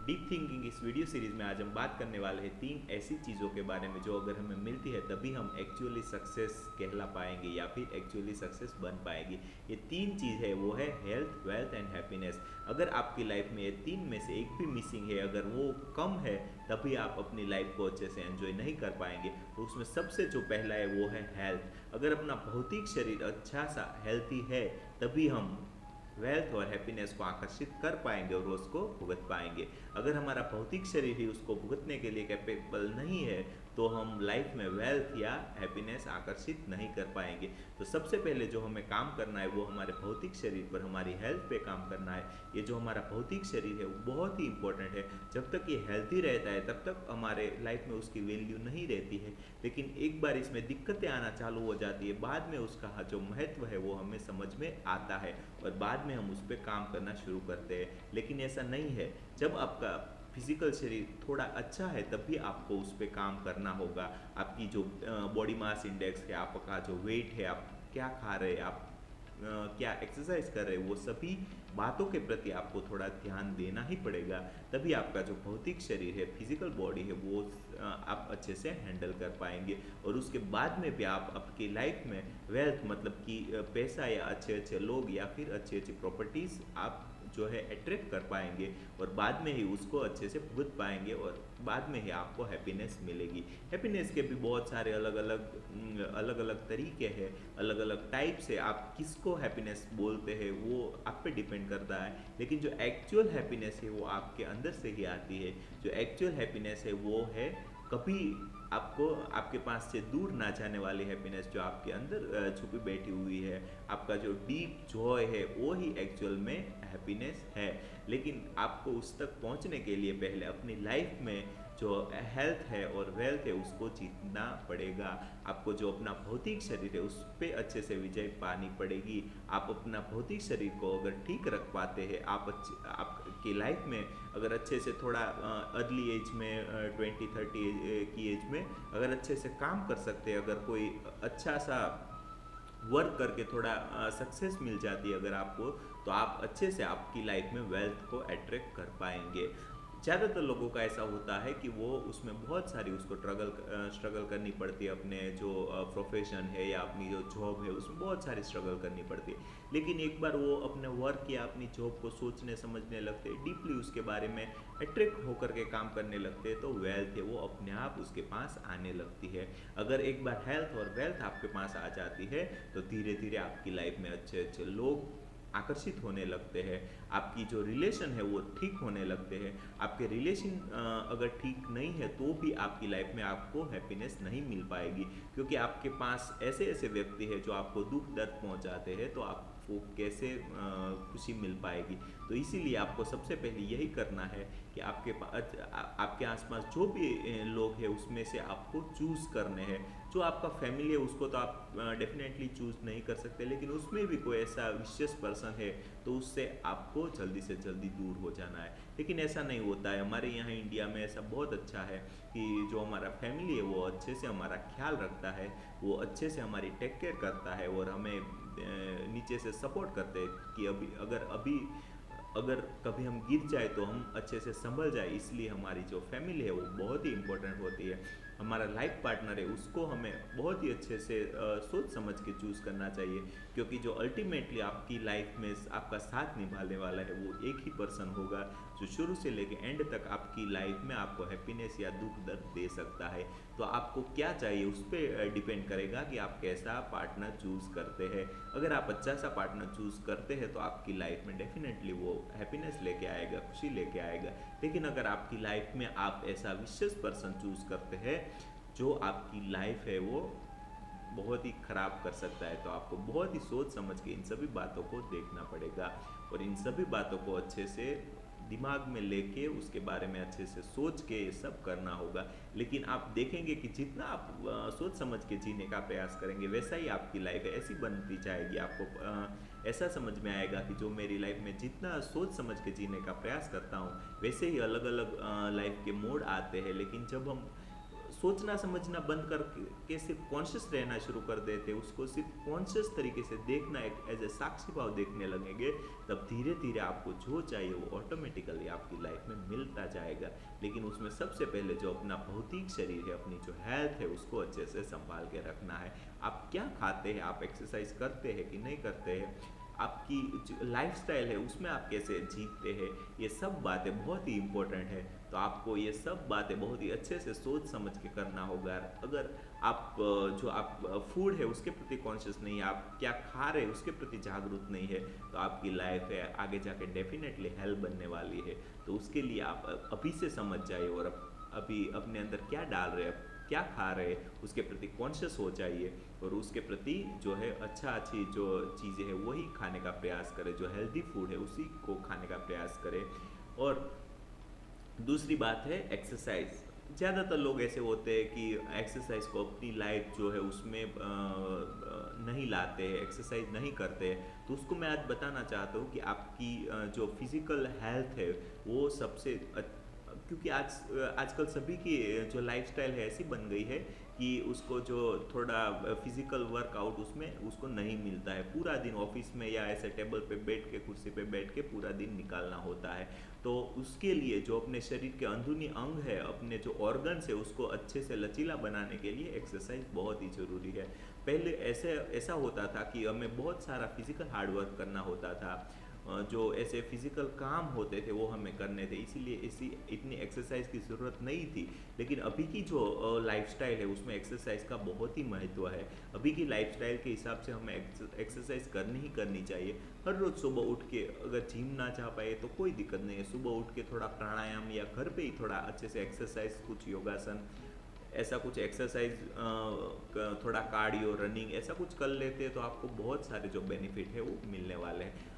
Deep thinking इस video series में आज हम बात करने वाले हैं तीन ऐसी चीज़ों के बारे में जो अगर हमें मिलती है तभी हम एक्चुअली सक्सेस कहला पाएंगे या फिर एक्चुअली सक्सेस बन पाएंगे। ये तीन चीज़ है, वो है हेल्थ, वेल्थ एंड हैप्पीनेस। अगर आपकी लाइफ में ये तीन में से एक भी मिसिंग है, अगर वो कम है, तभी आप अपनी लाइफ को अच्छे से एंजॉय नहीं कर पाएंगे। तो उसमें सबसे जो पहला है वो है हेल्थ। अगर अपना भौतिक शरीर अच्छा सा हेल्थी है, तभी हम वेल्थ और हैप्पीनेस को आकर्षित कर पाएंगे और उसको भुगत पाएंगे। अगर हमारा भौतिक शरीर ही उसको भुगतने के लिए कैपेबल नहीं है, तो हम लाइफ में वेल्थ या हैप्पीनेस आकर्षित नहीं कर पाएंगे। तो सबसे पहले जो हमें काम करना है वो हमारे भौतिक शरीर पर, हमारी हेल्थ पे काम करना है। ये जो हमारा भौतिक शरीर है वो बहुत ही इंपॉर्टेंट है। जब तक ये हेल्थी रहता है तब तक हमारे लाइफ में उसकी वैल्यू नहीं रहती है, लेकिन एक बार इसमें दिक्कतें आना चालू हो जाती है, बाद में उसका जो महत्व है वो हमें समझ में आता है और बाद में हम उस पर काम करना शुरू करते हैं। लेकिन ऐसा नहीं है। जब आपका फिजिकल शरीर थोड़ा अच्छा है तब भी आपको उस पर काम करना होगा। आपकी जो बॉडी मास इंडेक्स है, आपका जो वेट है, आप क्या खा रहे हैं, आप क्या एक्सरसाइज कर रहे हैं, वो सभी बातों के प्रति आपको थोड़ा ध्यान देना ही पड़ेगा। तभी आपका जो भौतिक शरीर है, फिजिकल बॉडी है, वो आप अच्छे से हैंडल कर पाएंगे और उसके बाद में भी आप आपकी लाइफ में वेल्थ मतलब कि पैसा या अच्छे अच्छे लोग या फिर अच्छी अच्छी प्रॉपर्टीज़ आप जो है अट्रैक्ट कर पाएंगे और बाद में ही उसको अच्छे से भुगत पाएंगे और बाद में ही आपको हैप्पीनेस मिलेगी। हैप्पीनेस के भी बहुत सारे अलग अलग तरीके हैं, अलग अलग टाइप से। आप किसको हैप्पीनेस बोलते हैं वो आप पे डिपेंड करता है, लेकिन जो एक्चुअल हैप्पीनेस है वो आपके अंदर से ही आती है। जो एक्चुअल हैप्पीनेस है वो है कभी आपको आपके पास से दूर ना जाने वाली हैप्पीनेस जो आपके अंदर छुपी बैठी हुई है। आपका जो डीप जॉय है वो ही एक्चुअल में हैप्पीनेस है। लेकिन आपको उस तक पहुंचने के लिए पहले अपनी लाइफ में जो हेल्थ है और वेल्थ है उसको जीतना पड़ेगा। आपको जो अपना भौतिक शरीर है उस पर अच्छे से विजय पानी पड़ेगी। आप अपना भौतिक शरीर को अगर ठीक रख पाते हैं, आपकी लाइफ में अगर अच्छे से थोड़ा अर्ली एज में 20-30 की एज में अगर अच्छे से काम कर सकते हैं, अगर कोई अच्छा सा वर्क करके थोड़ा सक्सेस मिल जाती है अगर आपको, तो आप अच्छे से आपकी लाइफ में वेल्थ को अट्रैक्ट कर पाएंगे। ज़्यादातर लोगों का ऐसा होता है कि वो उसमें बहुत सारी उसको स्ट्रगल करनी पड़ती है। अपने जो प्रोफेशन है या अपनी जो जॉब है उसमें बहुत सारी स्ट्रगल करनी पड़ती है। लेकिन एक बार वो अपने वर्क या अपनी जॉब को सोचने समझने लगते हैं, डीपली उसके बारे में अट्रैक्ट होकर के काम करने लगते हैं, तो वेल्थ है वो अपने आप उसके पास आने लगती है। अगर एक बार हेल्थ और वेल्थ आपके पास आ जाती है तो धीरे धीरे आपकी लाइफ में अच्छे अच्छे लोग आकर्षित होने लगते हैं। आपकी जो रिलेशन है वो ठीक होने लगते हैं। आपके रिलेशन अगर ठीक नहीं है तो भी आपकी लाइफ में आपको हैप्पीनेस नहीं मिल पाएगी, क्योंकि आपके पास ऐसे ऐसे व्यक्ति हैं जो आपको दुख दर्द पहुंचाते हैं, तो आपको कैसे खुशी मिल पाएगी। तो इसीलिए आपको सबसे पहले यही करना है कि आपके आसपास जो भी लोग हैं उसमें से आपको चूज़ करने हैं। जो आपका फैमिली है उसको तो आप डेफिनेटली चूज़ नहीं कर सकते, लेकिन उसमें भी कोई ऐसा विशेष पर्सन है तो उससे आपको जल्दी से जल्दी दूर हो जाना है। लेकिन ऐसा नहीं होता है। हमारे यहाँ इंडिया में ऐसा बहुत अच्छा है कि जो हमारा फैमिली है वो अच्छे से हमारा ख्याल रखता है, वो अच्छे से हमारी टेक केयर करता है और हमें नीचे से सपोर्ट करते हैं कि अगर कभी हम गिर जाए तो हम अच्छे से संभल जाए। इसलिए हमारी जो फैमिली है वो बहुत ही इंपॉर्टेंट होती है। हमारा लाइफ पार्टनर है उसको हमें बहुत ही अच्छे से सोच समझ के चूज़ करना चाहिए, क्योंकि जो अल्टीमेटली आपकी लाइफ में आपका साथ निभाने वाला है वो एक ही पर्सन होगा जो शुरू से लेकर एंड तक आपकी लाइफ में आपको हैप्पीनेस या दुख दर्द दे सकता है। तो आपको क्या चाहिए उस पर डिपेंड करेगा कि आप कैसा पार्टनर चूज़ करते हैं। अगर आप अच्छा सा पार्टनर चूज़ करते हैं तो आपकी लाइफ में डेफिनेटली वो हैप्पीनेस लेके आएगा, खुशी लेके आएगा। लेकिन अगर आपकी लाइफ में आप ऐसा विशेष पर्सन चूज़ करते हैं जो आपकी लाइफ है वो बहुत ही ख़राब कर सकता है, तो आपको बहुत ही सोच समझ के इन सभी बातों को देखना पड़ेगा और इन सभी बातों को अच्छे से दिमाग में लेके उसके बारे में अच्छे से सोच के ये सब करना होगा। लेकिन आप देखेंगे कि जितना आप सोच समझ के जीने का प्रयास करेंगे वैसा ही आपकी लाइफ ऐसी बनती जाएगी। आपको ऐसा समझ में आएगा कि जो मेरी लाइफ में जितना सोच समझ के जीने का प्रयास करता हूँ वैसे ही अलग अलग लाइफ के मोड आते हैं। लेकिन जब हम सोचना समझना बंद कर के सिर्फ कॉन्शियस रहना शुरू कर देते, उसको सिर्फ कॉन्शियस तरीके से देखना, एक एज ए साक्षी भाव देखने लगेंगे, तब धीरे धीरे आपको जो चाहिए वो ऑटोमेटिकली आपकी लाइफ में मिलता जाएगा। लेकिन उसमें सबसे पहले जो अपना भौतिक शरीर है, अपनी जो हेल्थ है, उसको अच्छे से संभाल के रखना है। आप क्या खाते हैं, आप एक्सरसाइज करते हैं कि नहीं करते हैं, आपकी जो लाइफस्टाइल है उसमें आप कैसे जीते हैं, ये सब बातें बहुत ही इम्पोर्टेंट है। तो आपको ये सब बातें बहुत ही अच्छे से सोच समझ के करना होगा। अगर आप जो आप फूड है उसके प्रति कॉन्शियस नहीं है, आप क्या खा रहे हैं उसके प्रति जागरूक नहीं है, तो आपकी लाइफ है आगे जाके डेफिनेटली हेल्प बनने वाली है। तो उसके लिए आप अभी से समझ जाइए और अभी अपने अंदर क्या डाल रहे हैं, क्या खा रहे हैं, उसके प्रति कॉन्शियस हो जाइए और उसके प्रति जो है अच्छी जो चीज़ें हैं वही खाने का प्रयास करें, जो हेल्दी फूड है उसी को खाने का प्रयास करें। और दूसरी बात है एक्सरसाइज। ज़्यादातर लोग ऐसे होते हैं कि एक्सरसाइज को अपनी लाइफ जो है उसमें नहीं लाते हैं, एक्सरसाइज नहीं करते हैं। तो उसको मैं आज बताना चाहता हूँ कि आपकी जो फिज़िकल हेल्थ है वो सबसे क्योंकि आजकल सभी की जो लाइफस्टाइल है ऐसी बन गई है कि उसको जो थोड़ा फिजिकल वर्कआउट उसमें उसको नहीं मिलता है। पूरा दिन ऑफिस में या ऐसे टेबल पे बैठ के, कुर्सी पे बैठ के पूरा दिन निकालना होता है। तो उसके लिए जो अपने शरीर के अंदरूनी अंग है, अपने जो ऑर्गन्स है, उसको अच्छे से लचीला बनाने के लिए एक्सरसाइज बहुत ही ज़रूरी है। पहले ऐसा होता था कि हमें बहुत सारा फिजिकल हार्डवर्क करना होता था, जो ऐसे फिजिकल काम होते थे वो हमें करने थे, इसीलिए इतनी एक्सरसाइज की ज़रूरत नहीं थी। लेकिन अभी की जो लाइफस्टाइल है उसमें एक्सरसाइज का बहुत ही महत्व है। अभी की लाइफस्टाइल के हिसाब से हमें एक्सरसाइज करनी ही करनी चाहिए। हर रोज़ सुबह उठ के, अगर जिम ना जा पाए तो कोई दिक्कत नहीं है, सुबह उठ के थोड़ा प्राणायाम या घर पे ही थोड़ा अच्छे से एक्सरसाइज, कुछ योगासन, ऐसा कुछ एक्सरसाइज, थोड़ा कार्डियो, रनिंग, ऐसा कुछ कर लेते हैं तो आपको बहुत सारे जो बेनिफिट है वो मिलने वाले हैं।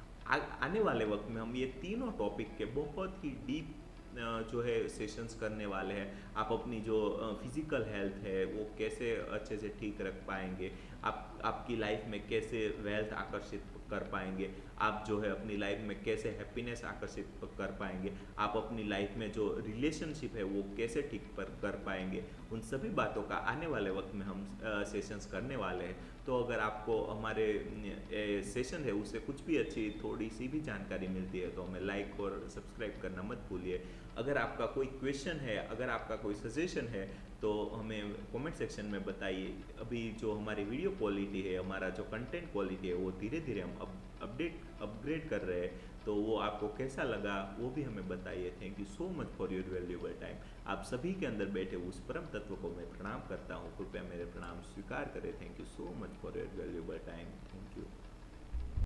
आने वाले वक्त में हम ये तीनों टॉपिक के बहुत ही डीप जो है सेशंस करने वाले हैं। आप अपनी जो फिज़िकल हेल्थ है वो कैसे अच्छे से ठीक रख पाएंगे, आप आपकी लाइफ में कैसे वेल्थ आकर्षित कर पाएंगे, आप जो है अपनी लाइफ में कैसे हैप्पीनेस आकर्षित कर पाएंगे, आप अपनी लाइफ में जो रिलेशनशिप है वो कैसे ठीक कर पाएंगे, उन सभी बातों का आने वाले वक्त में हम सेशंस करने वाले हैं। तो अगर आपको हमारे सेशन है उससे कुछ भी अच्छी थोड़ी सी भी जानकारी मिलती है तो हमें लाइक और सब्सक्राइब करना मत भूलिए। अगर आपका कोई क्वेश्चन है, अगर आपका कोई सजेशन है तो हमें कमेंट सेक्शन में बताइए। अभी जो हमारी वीडियो क्वालिटी है, हमारा जो कंटेंट क्वालिटी है वो धीरे धीरे हम अपग्रेड कर रहे हैं, तो वो आपको कैसा लगा वो भी हमें बताइए। Thank you so much for your valuable time. आप सभी के अंदर बैठे उस परम तत्व को मैं प्रणाम करता हूँ, कृपया मेरे प्रणाम स्वीकार करें। Thank you so much for your valuable time. Thank you.